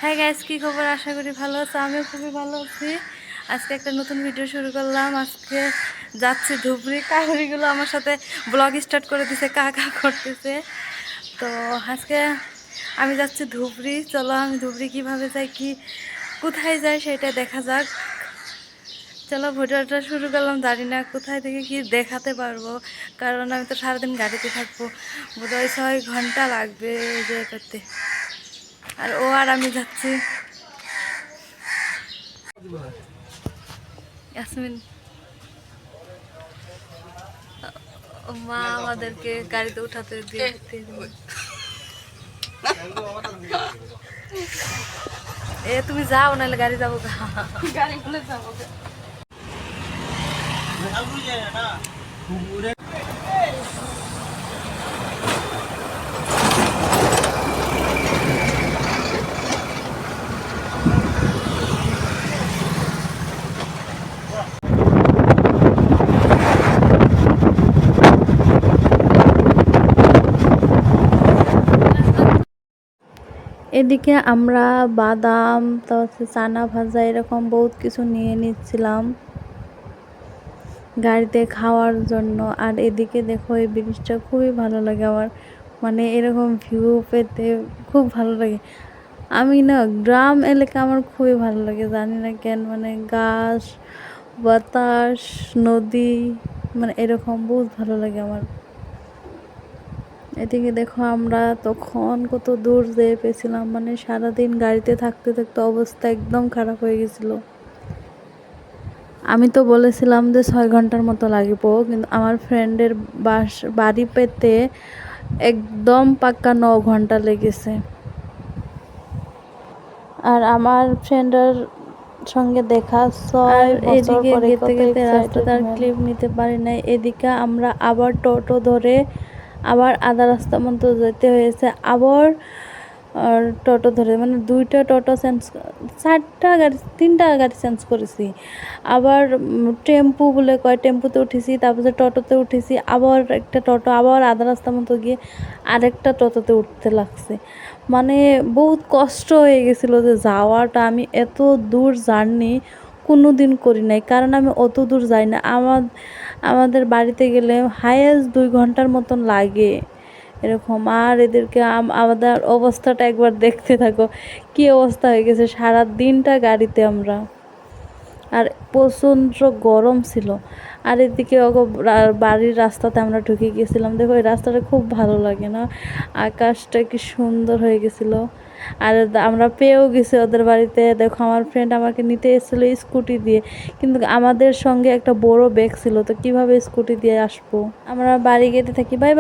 হ্যাঁ গাইস, কি খবর? আশা করি ভালো আছো। আমিও খুবই ভালো আছি। আজকে একটা নতুন ভিডিও শুরু করলাম। আজকে যাচ্ছি ধুবড়ি। কাহিনীগুলো আমার সাথে ব্লগ স্টার্ট করে দিছে, কাকা করতেছে। তো আজকে আমি যাচ্ছি ধুবড়ি। চলো আমি ধুবড়ি কিভাবে যাই, কি কোথায় যাই সেটা দেখা যাক। চলো ভিডিওটা শুরু করলাম। জানি না কোথায় থেকে কি দেখাতে পারবো, কারণ আমি তো সারাদিন গাড়িতে থাকবো। বোধহয় 6 ঘন্টা লাগবে যেতে। আর ও আর আমি যাচ্ছি। ইয়াসমিন মা আমাদেরকে গাড়িতে উঠাতে দিয়ে তুমি যাও, নাহলে গাড়ি যাবো। গাড়ি বলে যাবো। এদিকে আমরা বাদাম, তারপর চানা ভাজা এরকম বহুত কিছু নিয়ে নিচ্ছিলাম গাড়িতে খাওয়ার জন্য। আর এদিকে দেখো, এই ব্রিজটা খুবই ভালো লাগে আমার, মানে এরকম ভিউ পেতে খুব ভালো লাগে। আমি না গ্রাম এলাকা আমার খুবই ভালো লাগে, জানি না কেন, মানে গাছ, বাতাস, নদী, মানে এরকম বহুত ভালো লাগে আমার। এদিকে দেখো, আমরা তখন কত দূর যেয়ে পেয়েছিলাম, মানে সারাদিন গাড়িতে থাকতে থাকতে অবস্থা একদম খারাপ হয়ে গেছিলো। আমি তো বলেছিলাম যে 6 ঘন্টার মতো লাগবে, কিন্তু আমার ফ্রেন্ডের বাড়ি পেতে একদম পাক্কা 9 ঘন্টা লেগেছে। আর আমার ফ্রেন্ডের সঙ্গে দেখা 6 বছর পরে গেতে গেতে রাস্তাটার ক্লিপ নিতে পারি নাই। এদিকে আমরা আবার টোটো ধরে আবার আধা রাস্তা মতো যেতে হয়েছে। আবার টোটো ধরে, মানে 2টা টোটো চেঞ্জ, 4টা গাড়ি, 3টা গাড়ি চেঞ্জ করেছি। আবার টেম্পু বলে কয়, টেম্পুতে উঠেছি, তারপরে টোটোতে উঠেছি, আবার একটা টোটো, আবার আধা রাস্তা মতো গিয়ে আরেকটা টোটোতে উঠতে লাগছে। মানে বহুত কষ্ট হয়ে গেছিলো যে যাওয়াটা। আমি এত দূর জার্নি কোনো দিন করি নাই, কারণ আমি অত দূর যাই না। আমাদের বাড়িতে গেলে হাইয়েস্ট 2 ঘন্টার মতন লাগে এরকম। আর এদেরকে আমাদের অবস্থাটা একবার দেখতে থাকো, কি অবস্থা হয়ে গেছে সারা দিনটা গাড়িতে আমরা। আর প্রচণ্ড গরম ছিল। আর এদিকে বাড়ির রাস্তাতে আমরা ঢুকে গেছিলাম। দেখো, এই রাস্তাটা খুব ভালো লাগে না? আকাশটা কি সুন্দর হয়ে গেছিল। আর আমরা পেয়েও গেছি ওদের বাড়িতে। দেখো, আমার ফ্রেন্ড আমাকে নিতে এসেছিলো স্কুটি দিয়ে, কিন্তু আমাদের সঙ্গে একটা বড় ব্যাগ ছিল, তো কিভাবে স্কুটি দিয়ে আসবো? আমরা বাড়ি যেতে থাকি। Bye bye.